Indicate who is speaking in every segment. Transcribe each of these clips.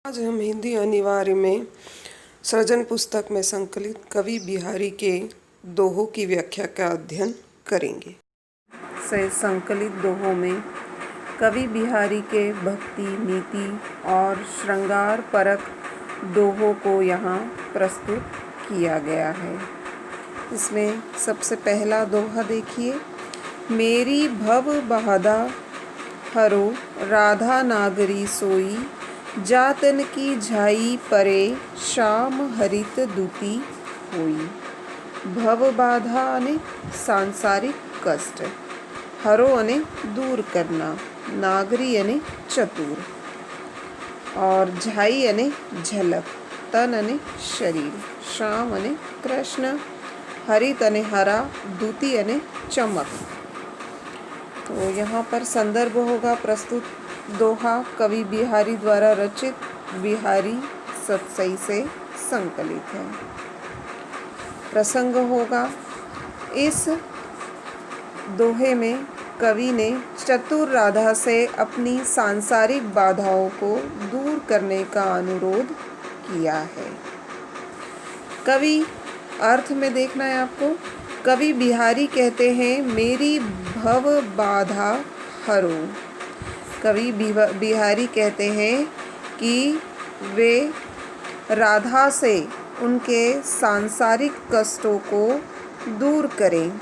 Speaker 1: आज हम हिंदी अनिवार्य में सृजन पुस्तक में संकलित कवि बिहारी के दोहों की व्याख्या का अध्ययन करेंगे। से संकलित दोहों में कवि बिहारी के भक्ति, नीति और श्रृंगार परक दोहों को यहाँ प्रस्तुत किया गया है। इसमें सबसे पहला दोहा देखिए। मेरी भव बाधा हरो राधा नागरी सोई, जातन की झाई परे श्याम हरित दूती होई। भव बाधा अने सांसारिक कष्ट, हरो अने दूर करना, नागरी अने चतुर, और झाई अने झलक, तन अने शरीर, श्याम अने कृष्ण, हरित अने हरा, दूती अने चमक। तो यहाँ पर संदर्भ होगा प्रस्तुत दोहा कवि बिहारी द्वारा रचित बिहारी सतसई से संकलित है। प्रसंग होगा, इस दोहे में कवि ने चतुर राधा से अपनी सांसारिक बाधाओं को दूर करने का अनुरोध किया है। कवि अर्थ में देखना है आपको। कवि बिहारी कहते हैं, मेरी भव बाधा हरो। कवि बिहारी कहते हैं कि वे राधा से उनके सांसारिक कष्टों को दूर करें।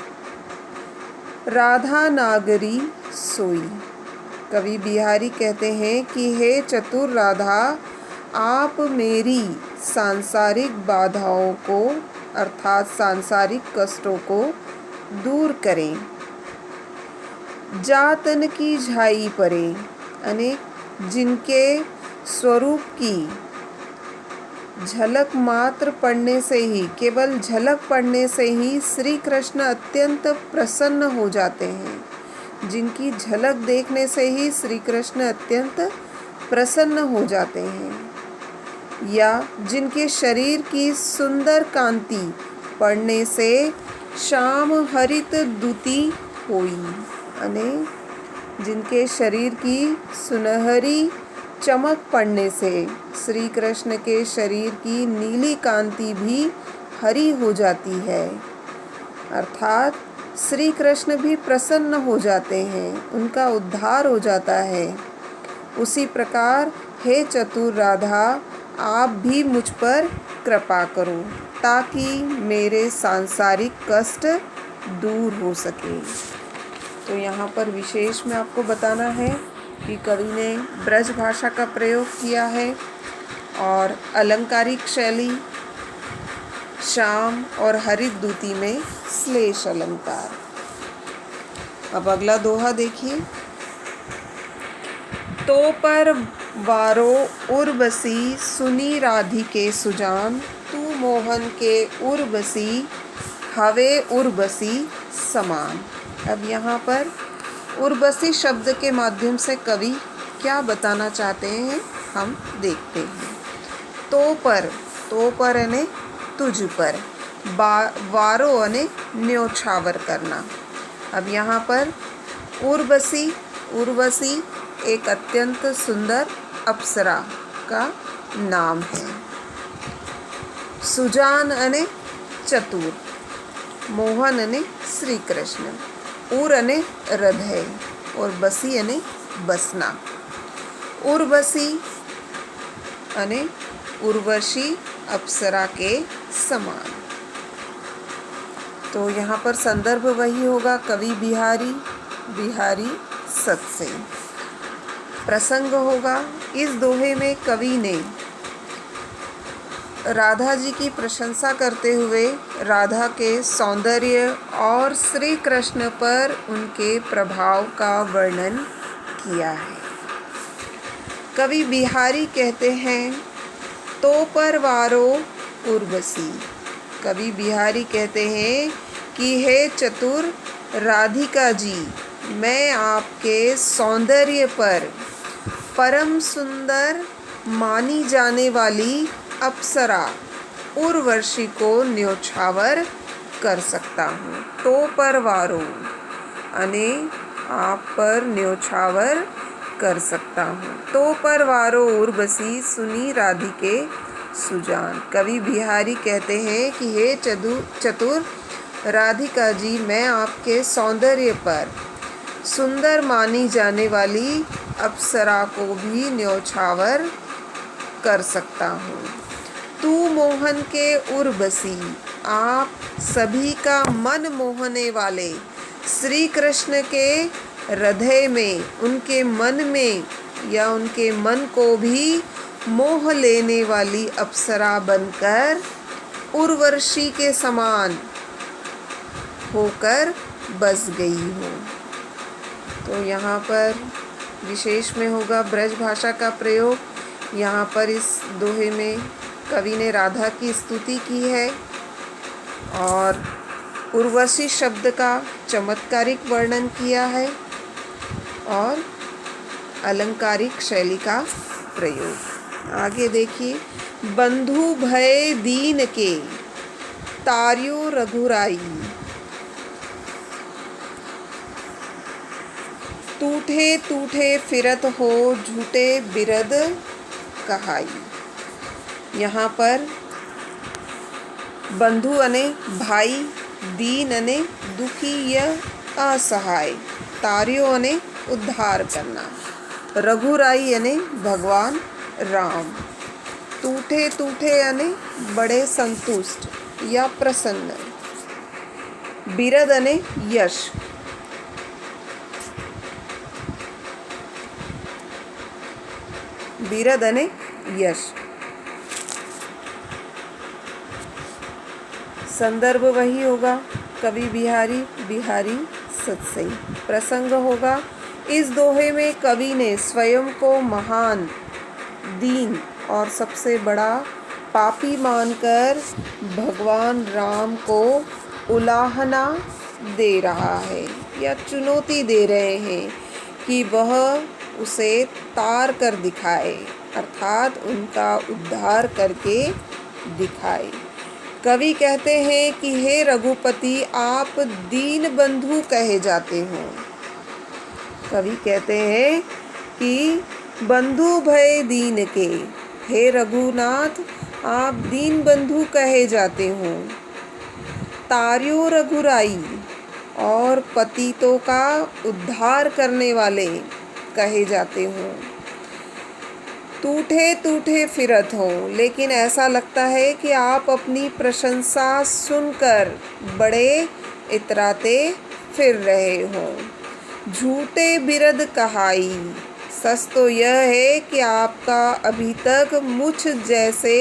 Speaker 1: राधा नागरी सोई। कवि बिहारी कहते हैं कि हे चतुर राधा, आप मेरी सांसारिक बाधाओं को अर्थात सांसारिक कष्टों को दूर करें। जातन की झाई परे, अनेक जिनके स्वरूप की झलक मात्र पढ़ने से ही, केवल झलक पढ़ने से ही श्री कृष्ण अत्यंत प्रसन्न हो जाते हैं। जिनकी झलक देखने से ही श्री कृष्ण अत्यंत प्रसन्न हो जाते हैं। या जिनके शरीर की सुंदर कांति पढ़ने से श्याम हरित दूती होई, अने जिनके शरीर की सुनहरी चमक पड़ने से श्री कृष्ण के शरीर की नीली कांति भी हरी हो जाती है। अर्थात श्री कृष्ण भी प्रसन्न हो जाते हैं, उनका उद्धार हो जाता है। उसी प्रकार हे चतुर राधा, आप भी मुझ पर कृपा करो ताकि मेरे सांसारिक कष्ट दूर हो सके। तो यहाँ पर विशेष में आपको बताना है कि कवि ने ब्रज भाषा का प्रयोग किया है और अलंकारिक शैली, श्याम और हरित दूती में श्लेष अलंकार। अब अगला दोहा देखिए। तो पर वारो उर्वशी सुनी राधिके सुजान, तू मोहन के उर्वशी हवे उर्वशी समान। अब यहाँ पर उर्वशी शब्द के माध्यम से कवि क्या बताना चाहते हैं हम देखते हैं। तो पर अने तुझ पर, वारो अने न्योछावर करना। अब यहाँ पर उर्वशी एक अत्यंत सुंदर अप्सरा का नाम है। सुजान अने चतुर, मोहन अने श्री कृष्ण, उर अने हृदय और बसी अने बसना। उर्वशी अने उर्वशी अप्सरा के समान। तो यहाँ पर संदर्भ वही होगा कवि बिहारी सतसई। प्रसंग होगा, इस दोहे में कवि ने राधा जी की प्रशंसा करते हुए राधा के सौंदर्य और श्री कृष्ण पर उनके प्रभाव का वर्णन किया है। कवि बिहारी कहते हैं, तो पर वारो उर्वशी। कवि बिहारी कहते हैं कि हे चतुर राधिका जी, मैं आपके सौंदर्य पर परम सुंदर मानी जाने वाली अप्सरा उर्वशी को न्योछावर कर सकता हूँ। तो पर वारो अने आप पर न्योछावर कर सकता हूँ। तो परवारो उर्वशी सुनी राधिके सुजान। कवि बिहारी कहते हैं कि हे चतुर राधिका जी, मैं आपके सौंदर्य पर सुंदर मानी जाने वाली अप्सरा को भी न्यौछावर कर सकता हूँ। तू मोहन के उर्वशी, आप सभी का मन मोहने वाले श्री कृष्ण के हृदय में, उनके मन में या उनके मन को भी मोह लेने वाली अप्सरा बनकर उर्वशी के समान होकर बस गई हूँ। तो यहाँ पर विशेष में होगा ब्रज भाषा का प्रयोग। यहाँ पर इस दोहे में कवि ने राधा की स्तुति की है और उर्वशी शब्द का चमत्कारिक वर्णन किया है और अलंकारिक शैली का प्रयोग। आगे देखिए, बंधु भय दीन के तार्यो रघुराई, टूठे टूठे फिरत हो झूठे बिरद कहाई। यहाँ पर बंधु अने भाई, दीन अने दुखी या असहाय, तार्यो अने उद्धार करना, रघुराई अने भगवान राम, टूठे टूठे अने बड़े संतुष्ट या प्रसन्न, बिरद अने यश, बिरद अने यश। संदर्भ वही होगा कवि बिहारी सत्सई। प्रसंग होगा, इस दोहे में कवि ने स्वयं को महान, दीन और सबसे बड़ा पापी मानकर भगवान राम को उलाहना दे रहा है या चुनौती दे रहे हैं कि वह उसे तार कर दिखाए, अर्थात उनका उद्धार करके दिखाए। कवि कहते हैं कि हे रघुपति, आप दीन बंधु कहे जाते हो। कवि कहते हैं कि बंधु भय दीन के, हे रघुनाथ, आप दीन बंधु कहे जाते हो। तार्यो रघुराई, और पतितों का उद्धार करने वाले कहे जाते हो। टूठे टूठे फिरत हो, लेकिन ऐसा लगता है कि आप अपनी प्रशंसा सुनकर बड़े इतराते फिर रहे हो। झूठे बिरद कहाई, सच तो यह है कि आपका अभी तक मुझ जैसे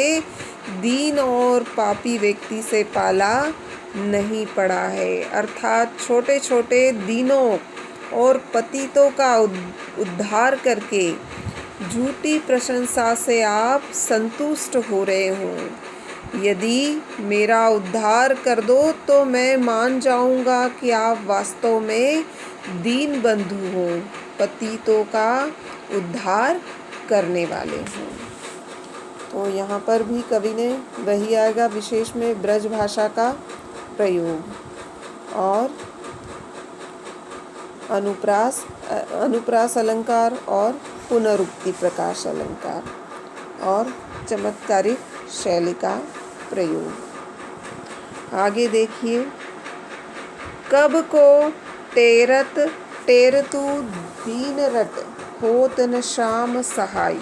Speaker 1: दीन और पापी व्यक्ति से पाला नहीं पड़ा है, अर्थात छोटे छोटे दीनों और पतितों का उद्धार करके झूठी प्रशंसा से आप संतुष्ट हो रहे हो। यदि मेरा उद्धार कर दो तो मैं मान जाऊंगा कि आप वास्तव में दीन बंधु हो, पतितों का उद्धार करने वाले हो। तो यहाँ पर भी कवि ने वही आएगा विशेष में ब्रज भाषा का प्रयोग और अनुप्रास अलंकार और पुनरुक्ति प्रकाश अलंकार और चमत्कारिक शैली का प्रयोग। आगे देखिए, कब को टेरत टेरतु दीन रट, होत न श्याम सहाई,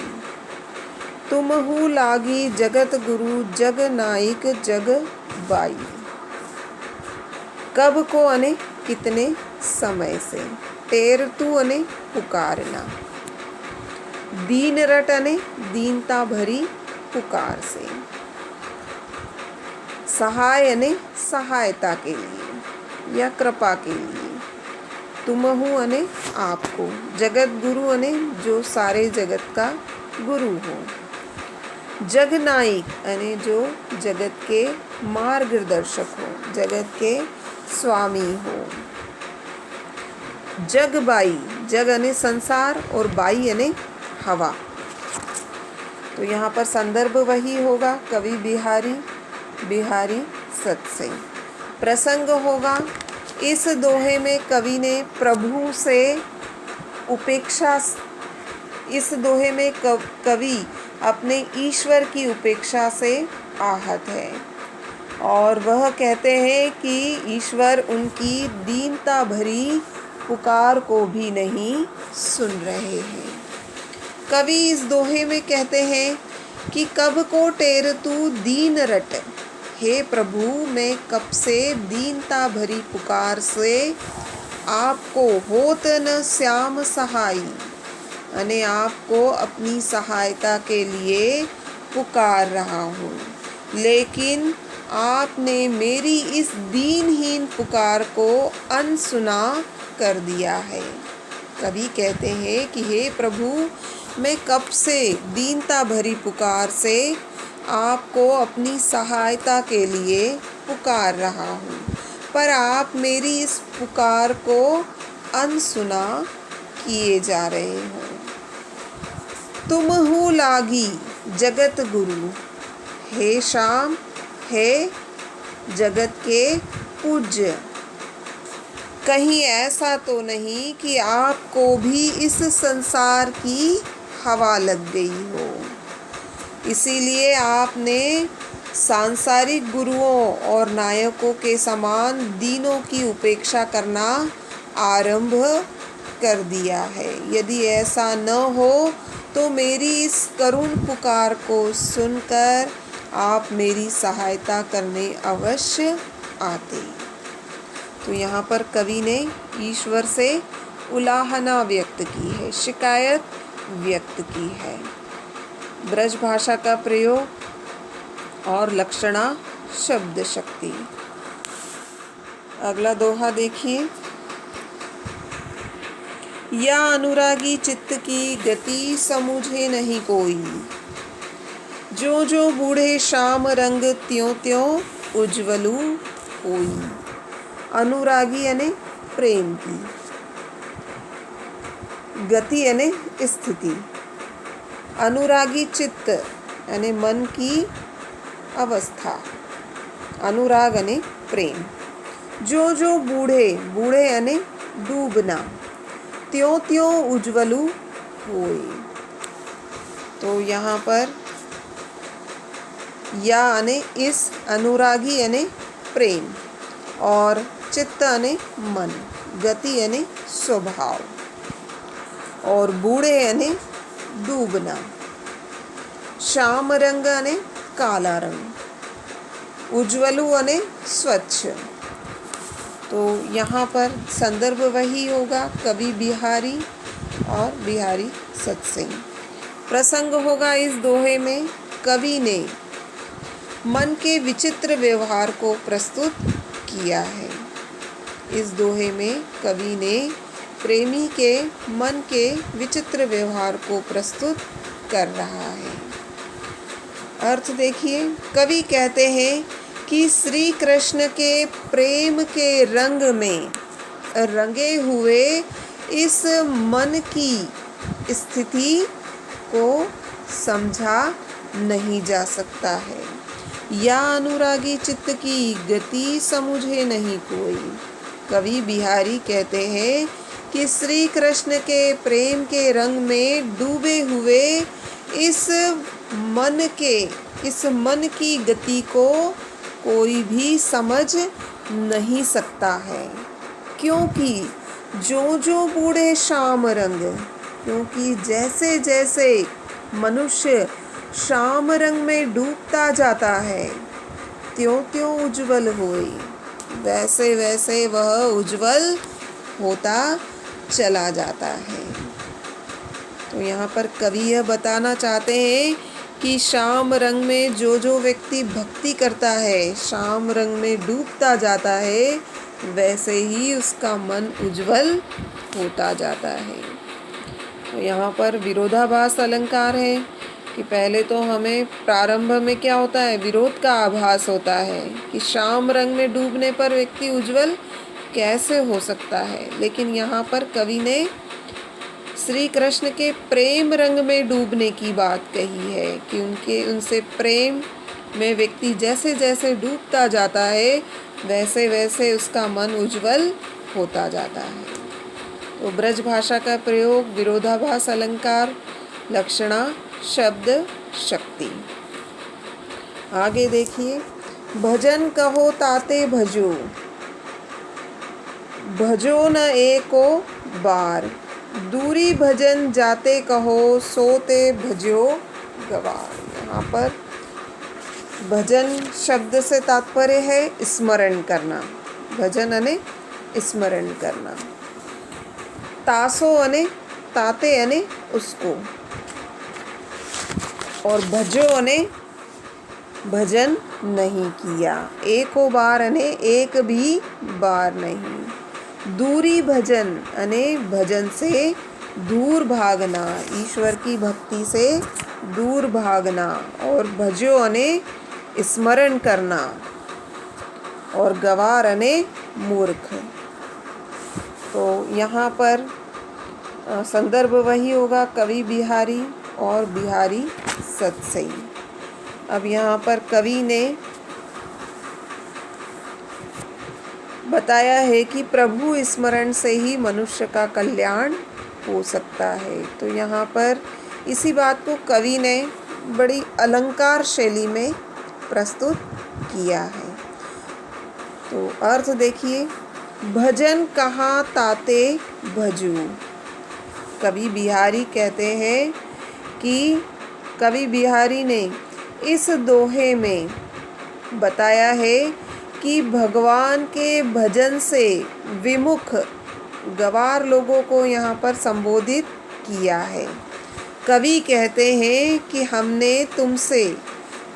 Speaker 1: तुमहु लागी जगत गुरु जग नायक जग बाई। कब को अने कितने समय से, टेरतु अने पुकारना, दीन रट अने दीनता भरी पुकार से, सहाय अने सहायता के लिए या कृपा के लिए, तुमहु अने आपको, जगत गुरु अने जो सारे जगत का गुरु हो, जगनायक अने जो जगत के मार्गदर्शक हो, जगत के स्वामी हो, जगबाई, जग अने संसार और बाई अने हवा। तो यहाँ पर संदर्भ वही होगा कवि बिहारी सत्सई। प्रसंग होगा, इस दोहे में कवि ने प्रभु से उपेक्षा इस दोहे में कवि अपने ईश्वर की उपेक्षा से आहत है और वह कहते हैं कि ईश्वर उनकी दीनता भरी पुकार को भी नहीं सुन रहे हैं। कवि इस दोहे में कहते हैं कि कब को टेर तू दीन रट, हे प्रभु मैं कब से दीनता भरी पुकार से आपको होत न श्याम सहाई, यानी आपको अपनी सहायता के लिए पुकार रहा हूँ, लेकिन आपने मेरी इस दीनहीन पुकार को अनसुना कर दिया है। कवि कहते हैं कि हे प्रभु मैं कब से दीनता भरी पुकार से आपको अपनी सहायता के लिए पुकार रहा हूँ, पर आप मेरी इस पुकार को अनसुना किए जा रहे हो। तुम हूँ लागी जगत गुरु, हे श्याम हे जगत के पूज्य, कहीं ऐसा तो नहीं कि आपको भी इस संसार की हवा लग गई हो, इसीलिए आपने सांसारिक गुरुओं और नायकों के समान दीनों की उपेक्षा करना आरंभ कर दिया है। यदि ऐसा न हो तो मेरी इस करुण पुकार को सुनकर आप मेरी सहायता करने अवश्य आते। तो यहाँ पर कवि ने ईश्वर से उलाहना व्यक्त की है, शिकायत व्यक्त की है। ब्रज भाषा का प्रयोग और लक्षणा शब्द शक्ति। अगला दोहा देखिए। या अनुरागी चित्त की गति समझे नहीं कोई, जो जो बूढ़े श्याम रंग त्यों त्यों उज्ज्वलु होई। अनुरागी यानी प्रेम की, गति यानी स्थिति, अनुरागी चित्त यानी मन की अवस्था, अनुराग यानी प्रेम। जो जो बूढ़े, बूढ़े यानी डूबना, त्यों त्यों उज्ज्वलु होई। तो यहाँ पर या यानी इस, अनुरागी यानी प्रेम और चित्त यानी मन, गति यानी स्वभाव और बूढ़े यानी डूबना, श्याम रंग यानी काला रंग, उज्ज्वलु यानी स्वच्छ। तो यहाँ पर संदर्भ वही होगा कवि बिहारी और बिहारी सत्सिंह। प्रसंग होगा इस दोहे में कवि ने मन के विचित्र व्यवहार को प्रस्तुत किया है। इस दोहे में कवि ने प्रेमी के मन के विचित्र व्यवहार को प्रस्तुत कर रहा है। अर्थ देखिए, कवि कहते हैं कि श्री कृष्ण के प्रेम के रंग में रंगे हुए इस मन की स्थिति को समझा नहीं जा सकता है। या अनुरागी चित्त की गति समझे नहीं कोई। कवि बिहारी कहते हैं कि श्री कृष्ण के प्रेम के रंग में डूबे हुए इस मन की गति को कोई भी समझ नहीं सकता है, क्योंकि जो जो बूढ़े श्याम रंग, क्योंकि जैसे जैसे मनुष्य श्याम रंग में डूबता जाता है त्यों त्यों उज्ज्वल होई, वैसे वैसे वह उज्ज्वल होता चला जाता है। तो यहाँ पर कवि यह बताना चाहते हैं कि श्याम रंग में जो जो व्यक्ति भक्ति करता है, श्याम रंग में डूबता जाता है, वैसे ही उसका मन उज्ज्वल होता जाता है। तो यहाँ पर विरोधाभास अलंकार है कि पहले तो हमें प्रारंभ में क्या होता है, विरोध का आभास होता है कि श्याम रंग में डूबने पर व्यक्ति उज्ज्वल कैसे हो सकता है, लेकिन यहाँ पर कवि ने श्री कृष्ण के प्रेम रंग में डूबने की बात कही है कि उनसे प्रेम में व्यक्ति जैसे जैसे डूबता जाता है वैसे वैसे उसका मन उज्ज्वल होता जाता है। तो ब्रज भाषा का प्रयोग, विरोधाभास अलंकार, लक्षणा, शब्द, शक्ति। आगे देखिए, भजन कहो ताते भजो, भजो न एको बार, दूरी भजन जाते कहो, सोते भजो गवार। यहाँ पर भजन शब्द से तात्पर्य है स्मरण करना। भजन अने स्मरण करना। तासो अने ताते अने उसको, और भजो अने भजन नहीं किया, एको बार अने एक भी बार नहीं। दूरी भजन अने भजन से दूर भागना, ईश्वर की भक्ति से दूर भागना, और भजो अने स्मरण करना, और गवार अने मूर्ख। तो यहाँ पर संदर्भ वही होगा, कवि बिहारी और बिहारी सतसई। अब यहाँ पर कवि ने बताया है कि प्रभु स्मरण से ही मनुष्य का कल्याण हो सकता है। तो यहाँ पर इसी बात को कवि ने बड़ी अलंकार शैली में प्रस्तुत किया है। तो अर्थ देखिए, भजन कहाँ ताते भजू। कवि बिहारी कहते हैं कि कवि बिहारी ने इस दोहे में बताया है कि भगवान के भजन से विमुख गवार लोगों को यहाँ पर संबोधित किया है। कवि कहते हैं कि हमने तुमसे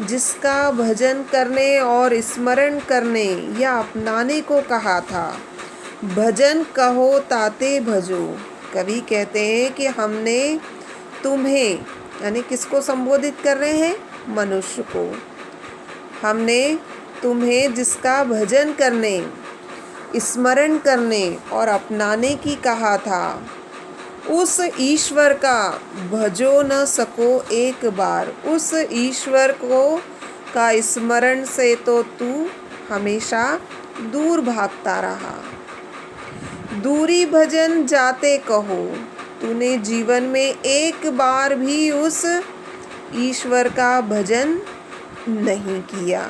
Speaker 1: जिसका भजन करने और स्मरण करने या अपनाने को कहा था, भजन कहो ताते भजो। कवि कहते हैं कि हमने तुम्हें, यानी किसको संबोधित कर रहे हैं? मनुष्य को। हमने तुम्हें जिसका भजन करने, स्मरण करने और अपनाने की कहा था, उस ईश्वर का भजो न सको एक बार। उस ईश्वर को का स्मरण से तो तू हमेशा दूर भागता रहा। दूरी भजन जाते कहो, तूने जीवन में एक बार भी उस ईश्वर का भजन नहीं किया,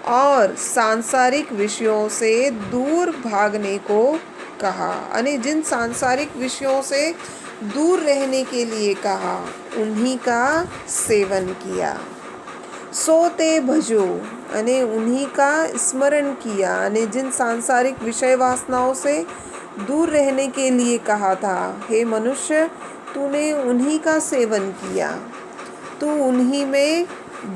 Speaker 1: और सांसारिक विषयों से दूर भागने को कहा। यानी जिन सांसारिक विषयों से दूर रहने के लिए कहा, उन्हीं का सेवन किया। सोते भजो, यानी उन्हीं का स्मरण किया, यानी जिन सांसारिक विषय वासनाओं से दूर रहने के लिए कहा था, हे मनुष्य तूने उन्हीं का सेवन किया, तू उन्हीं में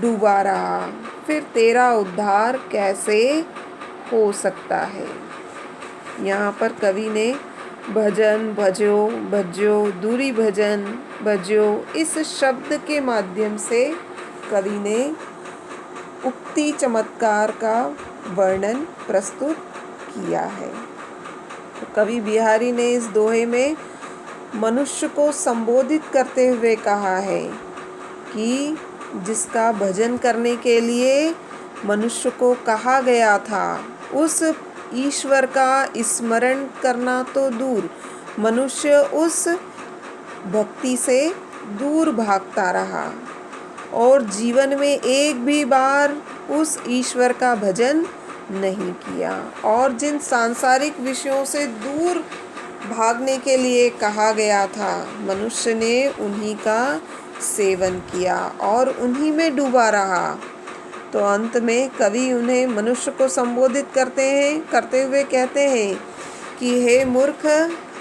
Speaker 1: डूबा रहा, फिर तेरा उद्धार कैसे हो सकता है। यहाँ पर कवि ने भजन, भजो, भजो, दूरी भजन, भजो, इस शब्द के माध्यम से कवि ने उक्ति चमत्कार का वर्णन प्रस्तुत किया है। तो कवि बिहारी ने इस दोहे में मनुष्य को संबोधित करते हुए कहा है कि जिसका भजन करने के लिए मनुष्य को कहा गया था, उस ईश्वर का स्मरण करना तो दूर, मनुष्य उस भक्ति से दूर भागता रहा, और जीवन में एक भी बार उस ईश्वर का भजन नहीं किया। और जिन सांसारिक विषयों से दूर भागने के लिए कहा गया था, मनुष्य ने उन्हीं का सेवन किया और उन्हीं में डूबा रहा। तो अंत में कवि उन्हें, मनुष्य को संबोधित करते हुए कहते हैं कि हे मूर्ख,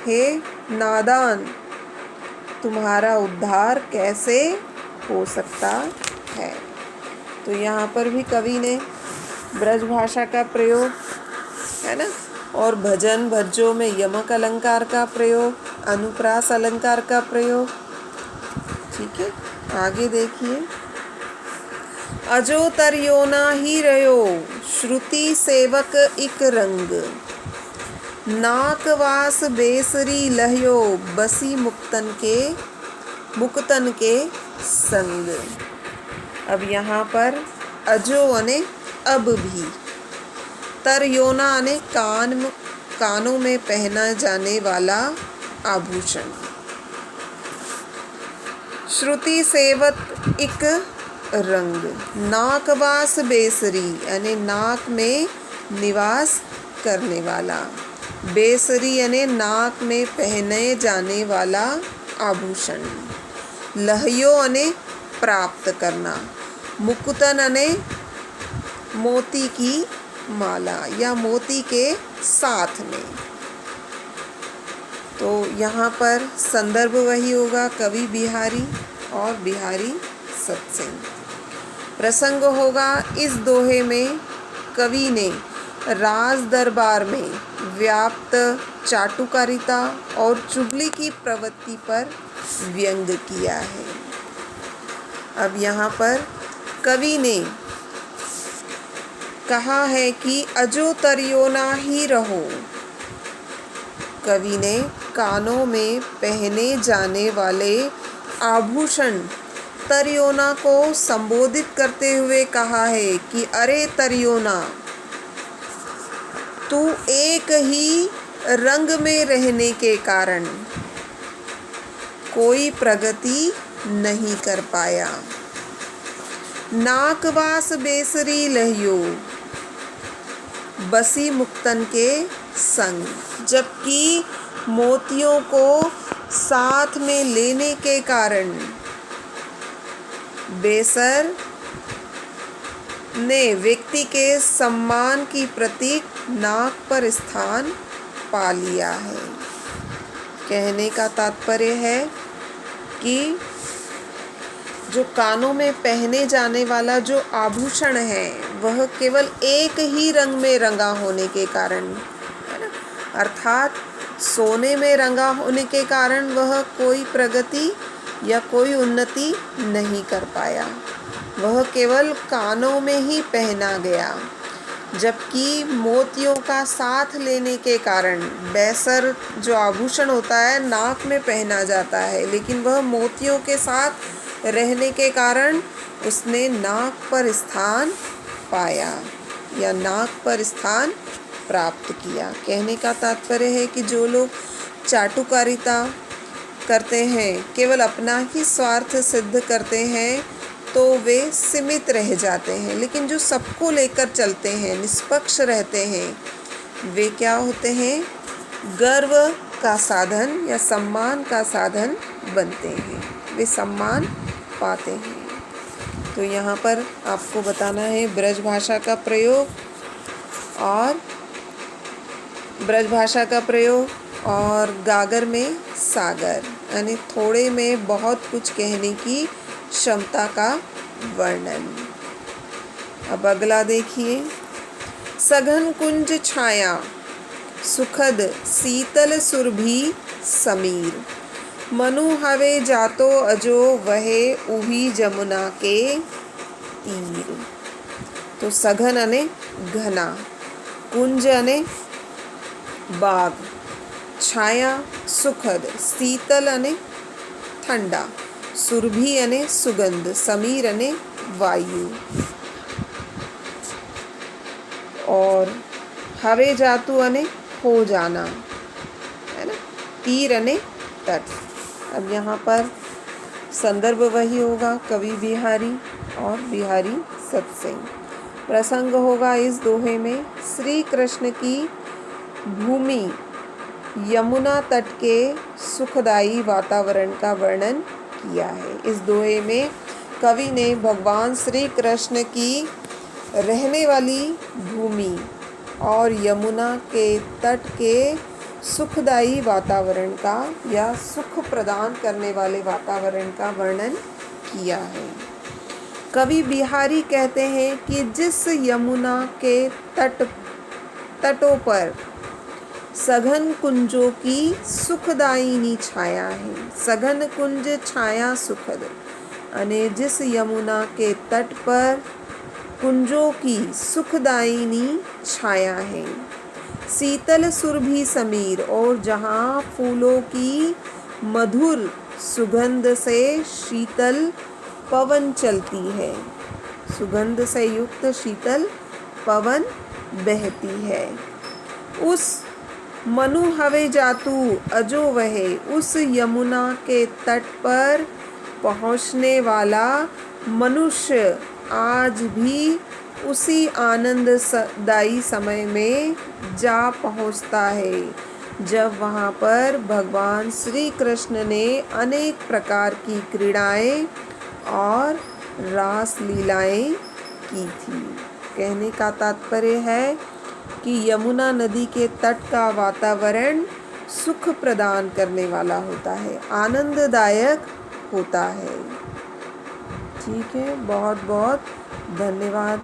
Speaker 1: हे नादान, तुम्हारा उद्धार कैसे हो सकता है। तो यहाँ पर भी कवि ने ब्रज भाषा का प्रयोग है ना, और भजन भज्जो में यमक अलंकार का प्रयोग, अनुप्रास अलंकार का प्रयोग। ठीक है, आगे देखिए, अजो तरियो ना ही रहो, श्रुति सेवक इक रंग, नाकवास बेसरी लहयो, बसी मुक्तन के संग। अब यहाँ पर अजो अने अब भी, तरयोना अने कानों में पहना जाने वाला आभूषण। श्रुति सेवत एक रंग, नाकवास बेसरी यानी नाक में निवास करने वाला, बेसरी यानी नाक में पहने जाने वाला आभूषण। लहयो यानी प्राप्त करना, मुकुतन यानी मोती की माला या मोती के साथ में। तो यहाँ पर संदर्भ वही होगा कवि बिहारी और बिहारी सत्सिंह। प्रसंग होगा इस दोहे में कवि ने राज दरबार में व्याप्त चाटुकारिता और चुगली की प्रवृत्ति पर व्यंग किया है। अब यहाँ पर कवि ने कहा है कि अजो तरियोना ही रहो। कवि ने कानों में पहने जाने वाले आभूषण तरियोना को संबोधित करते हुए कहा है कि अरे तरियोना, तू एक ही रंग में रहने के कारण कोई प्रगति नहीं कर पाया। नाकवास बेसरी लहियो बसी मुक्तन के संग, जबकि मोतियों को साथ में लेने के कारण बेसर ने व्यक्ति के सम्मान की प्रतीक नाक पर स्थान पा लिया है। कहने का तात्पर्य है कि जो कानों में पहने जाने वाला जो आभूषण है वह केवल एक ही रंग में रंगा होने के कारण, है ना, अर्थात सोने में रंगा होने के कारण वह कोई प्रगति या कोई उन्नति नहीं कर पाया। वह केवल कानों में ही पहना गया, जबकि मोतियों का साथ लेने के कारण बेसर जो आभूषण होता है नाक में पहना जाता है, लेकिन वह मोतियों के साथ रहने के कारण उसने नाक पर स्थान पाया या नाक पर स्थान प्राप्त किया। कहने का तात्पर्य है कि जो लोग चाटुकारिता करते हैं, केवल अपना ही स्वार्थ सिद्ध करते हैं, तो वे सीमित रह जाते हैं, लेकिन जो सबको लेकर चलते हैं, निष्पक्ष रहते हैं, वे क्या होते हैं? गर्व का साधन या सम्मान का साधन बनते हैं, वे सम्मान पाते हैं। तो यहाँ पर आपको बताना है ब्रज भाषा का प्रयोग और गागर में सागर, यानी थोड़े में बहुत कुछ कहने की क्षमता का वर्णन। अब अगला देखिए, सघन कुंज छाया सुखद शीतल सुरभि समीर, मनु हवे जातो अजो वहे उही जमुना के तीर। तो सघन अने घना, कुंज अने बाग, छाया सुखद, शीतल अने ठंडा, सुरभि अने सुगंध, समीर अने वायु, और हवे जातु अने हो जाना, है ना, तीर अने तट। अब यहाँ पर संदर्भ वही होगा कवि बिहारी और बिहारी सत्सिंह। प्रसंग होगा इस दोहे में श्री कृष्ण की भूमि यमुना तट के सुखदायी वातावरण का वर्णन किया है। इस दोहे में कवि ने भगवान श्री कृष्ण की रहने वाली भूमि और यमुना के तट के सुखदायी वातावरण का या सुख प्रदान करने वाले वातावरण का वर्णन किया है। कवि बिहारी कहते हैं कि जिस यमुना के तटों पर सघन कुंजों की सुखदायिनी छाया है, सघन कुंज छाया सुखद, अने जिस यमुना के तट पर कुंजों की सुखदायिनी छाया है, शीतल सुरभि समीर, और जहाँ फूलों की मधुर सुगंध से शीतल पवन चलती है, सुगंध से युक्त शीतल पवन बहती है, उस मनु हवे जातू अजो वहे, उस यमुना के तट पर पहुँचने वाला मनुष्य आज भी उसी आनंददायी समय में जा पहुँचता है जब वहाँ पर भगवान श्री कृष्ण ने अनेक प्रकार की क्रीड़ाएं और रास लीलाएं की थी। कहने का तात्पर्य है कि यमुना नदी के तट का वातावरण सुख प्रदान करने वाला होता है, आनंददायक होता है। ठीक है, बहुत बहुत धन्यवाद।